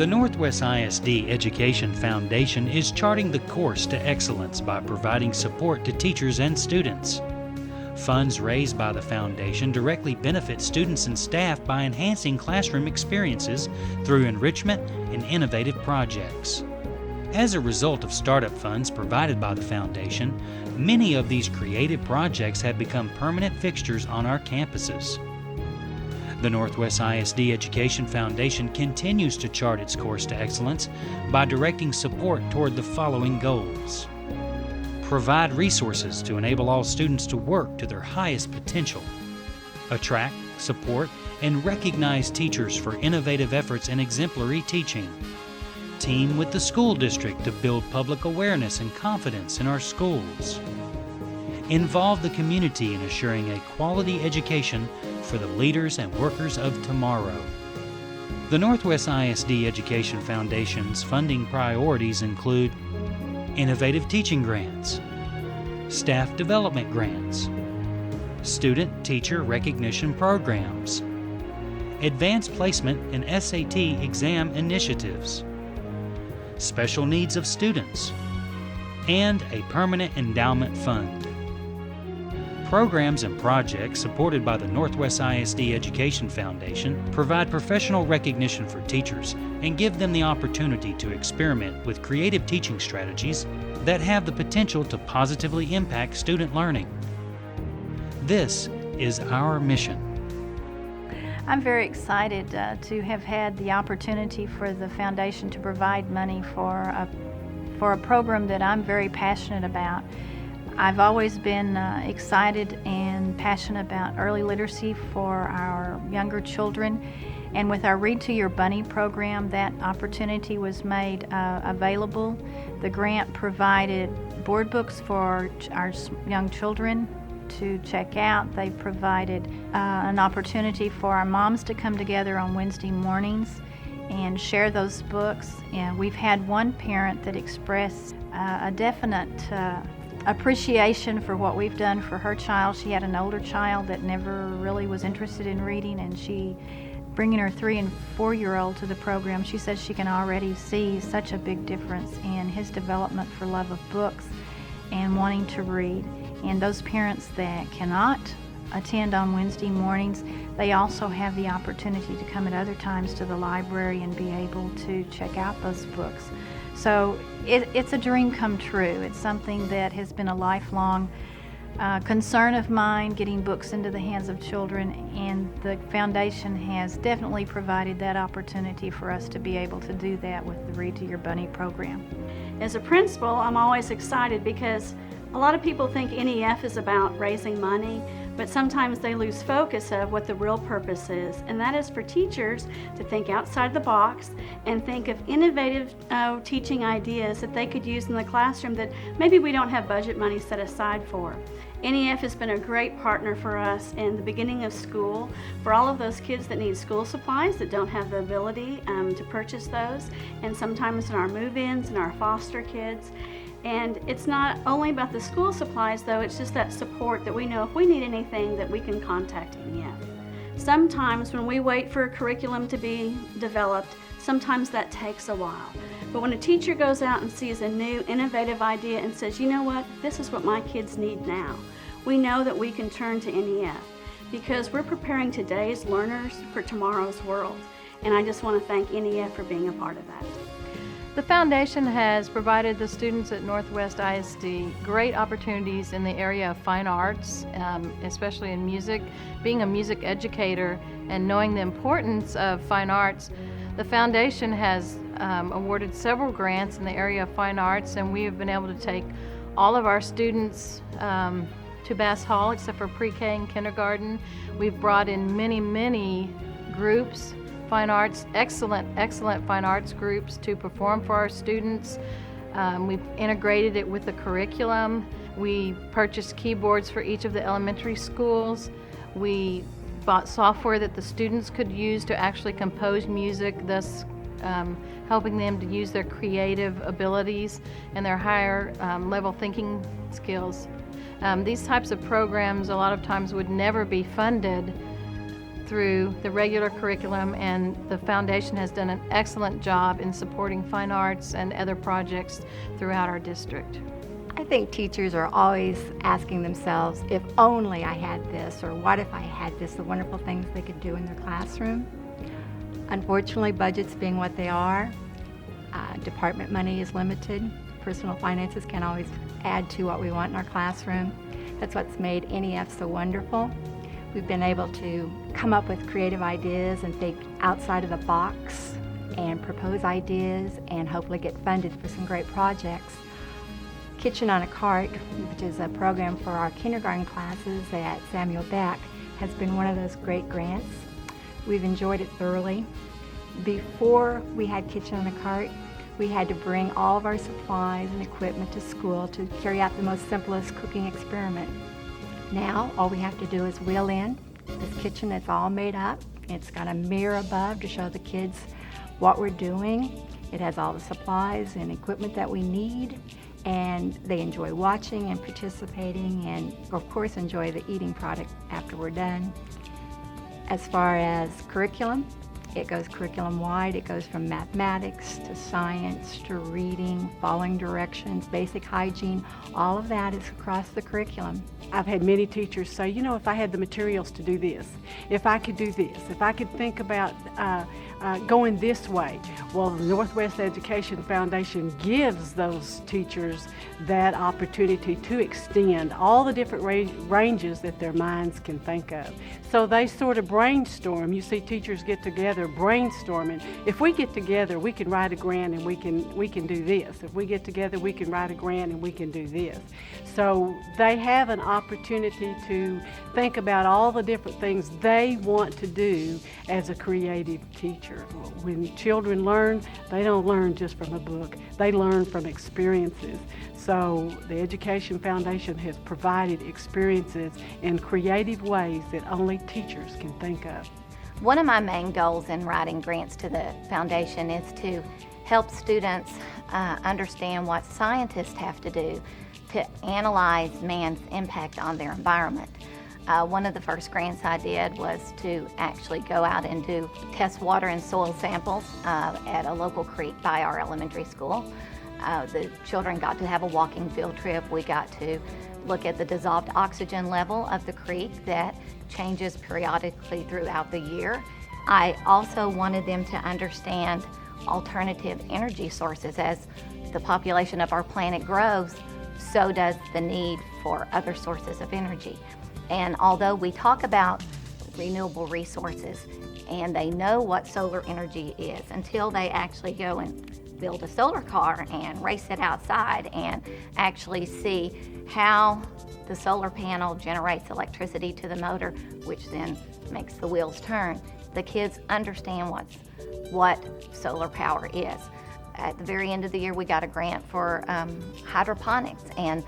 The Northwest ISD Education Foundation is charting the course to excellence by providing support to teachers and students. Funds raised by the foundation directly benefit students and staff by enhancing classroom experiences through enrichment and innovative projects. As a result of startup funds provided by the foundation, many of these creative projects have become permanent fixtures on our campuses. The Northwest ISD Education Foundation continues to chart its course to excellence by directing support toward the following goals. Provide resources to enable all students to work to their highest potential. Attract, support, and recognize teachers for innovative efforts and exemplary teaching. Team with the school district to build public awareness and confidence in our schools. Involve the community in assuring a quality education for the leaders and workers of tomorrow. The Northwest ISD Education Foundation's funding priorities include innovative teaching grants, staff development grants, student-teacher recognition programs, advanced placement and SAT exam initiatives, special needs of students, and a permanent endowment fund. Programs and projects supported by the Northwest ISD Education Foundation provide professional recognition for teachers and give them the opportunity to experiment with creative teaching strategies that have the potential to positively impact student learning. This is our mission. I'm very excited to have had the opportunity for the foundation to provide money for a program that I'm very passionate about. I've always been excited and passionate about early literacy for our younger children, and with our Read to Your Bunny program, that opportunity was made available. The grant provided board books for our young children to check out. They provided an opportunity for our moms to come together on Wednesday mornings and share those books. And we've had one parent that expressed a definite appreciation for what we've done for her child. She had an older child that never really was interested in reading, and bringing her 3- and 4-year-old to the program, she says she can already see such a big difference in his development for love of books and wanting to read. And those parents that cannot attend on Wednesday mornings, they also have the opportunity to come at other times to the library and be able to check out those books. So it's a dream come true. It's something that has been a lifelong concern of mine, getting books into the hands of children, and the foundation has definitely provided that opportunity for us to be able to do that with the Read to Your Bunny program. As a principal, I'm always excited because a lot of people think NEF is about raising money, but sometimes they lose focus of what the real purpose is, and that is for teachers to think outside the box and think of innovative teaching ideas that they could use in the classroom that maybe we don't have budget money set aside for. NEF has been a great partner for us in the beginning of school for all of those kids that need school supplies that don't have the ability to purchase those, and sometimes in our move-ins and our foster kids. And it's not only about the school supplies though, it's just that support that we know if we need anything that we can contact NEF. Sometimes when we wait for a curriculum to be developed, sometimes that takes a while. But when a teacher goes out and sees a new innovative idea and says, you know what, this is what my kids need now, we know that we can turn to NEF because we're preparing today's learners for tomorrow's world. And I just want to thank NEF for being a part of that. The foundation has provided the students at Northwest ISD great opportunities in the area of fine arts, especially in music. Being a music educator and knowing the importance of fine arts, the foundation has awarded several grants in the area of fine arts, and we have been able to take all of our students to Bass Hall except for pre-K and kindergarten. We've brought in many groups, fine arts, excellent fine arts groups to perform for our students. We've integrated it with the curriculum. We purchased keyboards for each of the elementary schools. We bought software that the students could use to actually compose music, thus helping them to use their creative abilities and their higher level thinking skills. These types of programs a lot of times would never be funded through the regular curriculum, and the foundation has done an excellent job in supporting fine arts and other projects throughout our district. I think teachers are always asking themselves, if only I had this, or what if I had this, the wonderful things they could do in their classroom. Unfortunately, budgets being what they are, department money is limited. Personal finances can't always add to what we want in our classroom. That's what's made NEF so wonderful. We've been able to come up with creative ideas and think outside of the box and propose ideas and hopefully get funded for some great projects. Kitchen on a Cart, which is a program for our kindergarten classes at Samuel Beck, has been one of those great grants. We've enjoyed it thoroughly. Before we had Kitchen on a Cart, we had to bring all of our supplies and equipment to school to carry out the most simplest cooking experiment. Now, all we have to do is wheel in this kitchen that's all made up. It's got a mirror above to show the kids what we're doing. It has all the supplies and equipment that we need, and they enjoy watching and participating, and of course enjoy the eating product after we're done. As far as curriculum, it goes curriculum wide. It goes from mathematics to science to reading, following directions, basic hygiene. All of that is across the curriculum. I've had many teachers say, you know, if I had the materials to do this, if I could do this, if I could think about going this way. Well, the Northwest Education Foundation gives those teachers that opportunity to extend all the different ranges that their minds can think of. So they sort of brainstorm. You see teachers get together brainstorming. If we get together, we can write a grant and we can do this. If we get together, we can write a grant and we can do this. So they have an opportunity to think about all the different things they want to do as a creative teacher. When children learn, they don't learn just from a book. They learn from experiences. So the Education Foundation has provided experiences in creative ways that only teachers can think of. One of my main goals in writing grants to the foundation is to help students understand what scientists have to do to analyze man's impact on their environment. One of the first grants I did was to actually go out and do test water and soil samples at a local creek by our elementary school. The children got to have a walking field trip. We got to look at the dissolved oxygen level of the creek that changes periodically throughout the year. I also wanted them to understand alternative energy sources. As the population of our planet grows, so does the need for other sources of energy. And although we talk about renewable resources and they know what solar energy is, until they actually go and build a solar car and race it outside and actually see how the solar panel generates electricity to the motor, which then makes the wheels turn, the kids understand what solar power is. At the very end of the year, we got a grant for hydroponics, and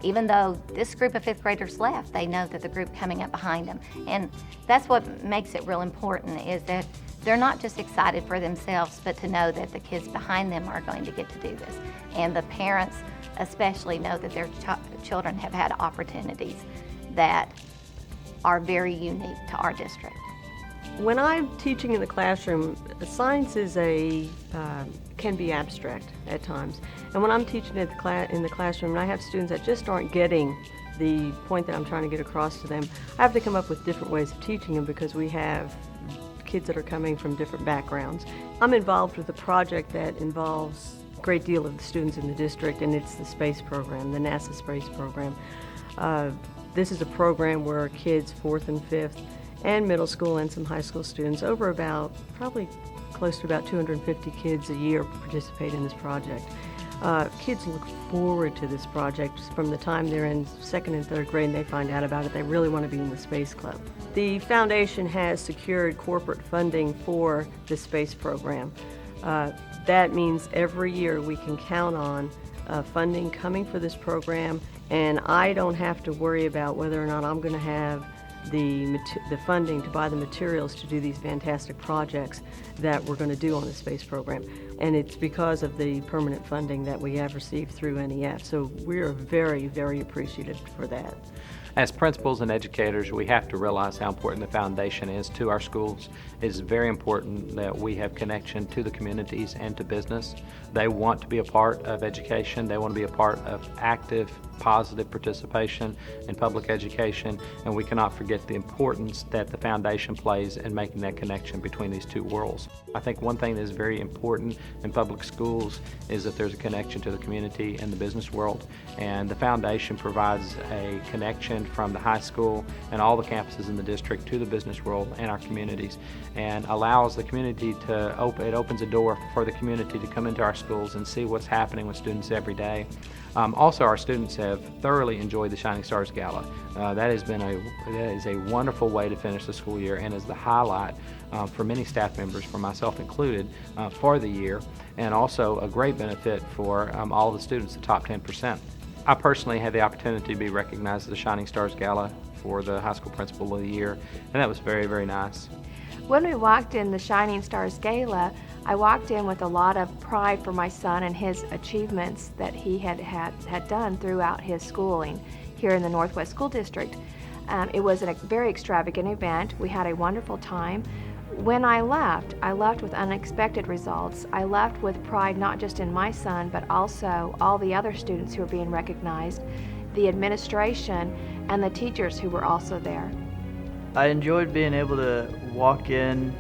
even though this group of fifth graders left, they know that the group coming up behind them. And that's what makes it real important, is that they're not just excited for themselves, but to know that the kids behind them are going to get to do this. And the parents especially know that their children have had opportunities that are very unique to our district. When I'm teaching in the classroom, science is can be abstract at times. And when I'm teaching in the classroom and I have students that just aren't getting the point that I'm trying to get across to them, I have to come up with different ways of teaching them because we have kids that are coming from different backgrounds. I'm involved with a project that involves a great deal of the students in the district, and it's the space program, the NASA space program. This is a program where kids 4th and 5th and middle school and some high school students, over about probably close to about 250 kids a year participate in this project. Kids look forward to this project from the time they're in 2nd and 3rd grade and they find out about it. They really want to be in the Space Club. The foundation has secured corporate funding for the space program. That means every year we can count on funding coming for this program, and I don't have to worry about whether or not I'm going to have the funding to buy the materials to do these fantastic projects that we're going to do on the space program. And it's because of the permanent funding that we have received through NEF. So we're very, very appreciative for that. As principals and educators, we have to realize how important the foundation is to our schools. It's very important that we have connection to the communities and to business. They want to be a part of education. They want to be a part of active, positive participation in public education, and we cannot forget the importance that the foundation plays in making that connection between these two worlds. I think one thing that is very important in public schools is that there's a connection to the community and the business world, and the foundation provides a connection from the high school and all the campuses in the district to the business world and our communities, and allows the community to it opens a door for the community to come into our schools and see what's happening with students every day. Also, our students have thoroughly enjoyed the Shining Stars Gala. That is a wonderful way to finish the school year and is the highlight for many staff members, for myself included, for the year, and also a great benefit for all the students, the top 10%. I personally had the opportunity to be recognized at the Shining Stars Gala for the High School Principal of the Year, and that was very, very nice. When we walked in the Shining Stars Gala, I walked in with a lot of pride for my son and his achievements that he had done throughout his schooling here in the Northwest School District. It was a very extravagant event. We had a wonderful time. When I left with unexpected results. I left with pride not just in my son, but also all the other students who were being recognized, the administration, and the teachers who were also there. I enjoyed being able to walk in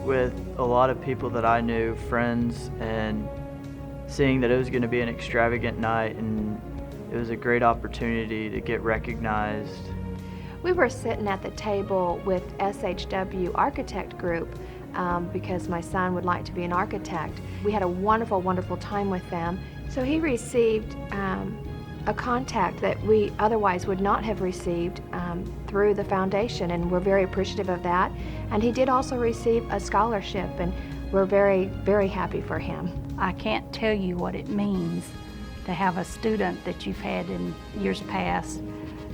with a lot of people that I knew, friends, and seeing that it was going to be an extravagant night, and it was a great opportunity to get recognized. We were sitting at the table with SHW Architect Group because my son would like to be an architect. We had a wonderful, wonderful time with them. So he received a contact that we otherwise would not have received through the foundation, and we're very appreciative of that. And he did also receive a scholarship, and we're very, very happy for him. I can't tell you what it means to have a student that you've had in years past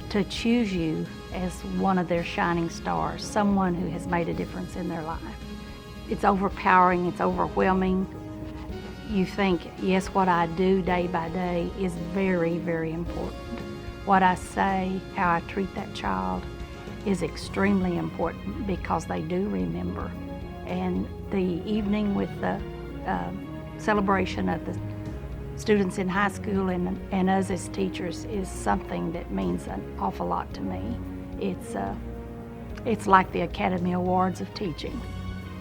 to choose you as one of their shining stars, someone who has made a difference in their life. It's overpowering, it's overwhelming. You think, yes, what I do day by day is very, very important. What I say, how I treat that child is extremely important because they do remember. And the evening with the celebration of the students in high school and us as teachers is something that means an awful lot to me. It's like the Academy Awards of teaching.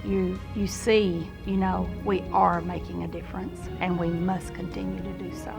You see, we are making a difference, and we must continue to do so.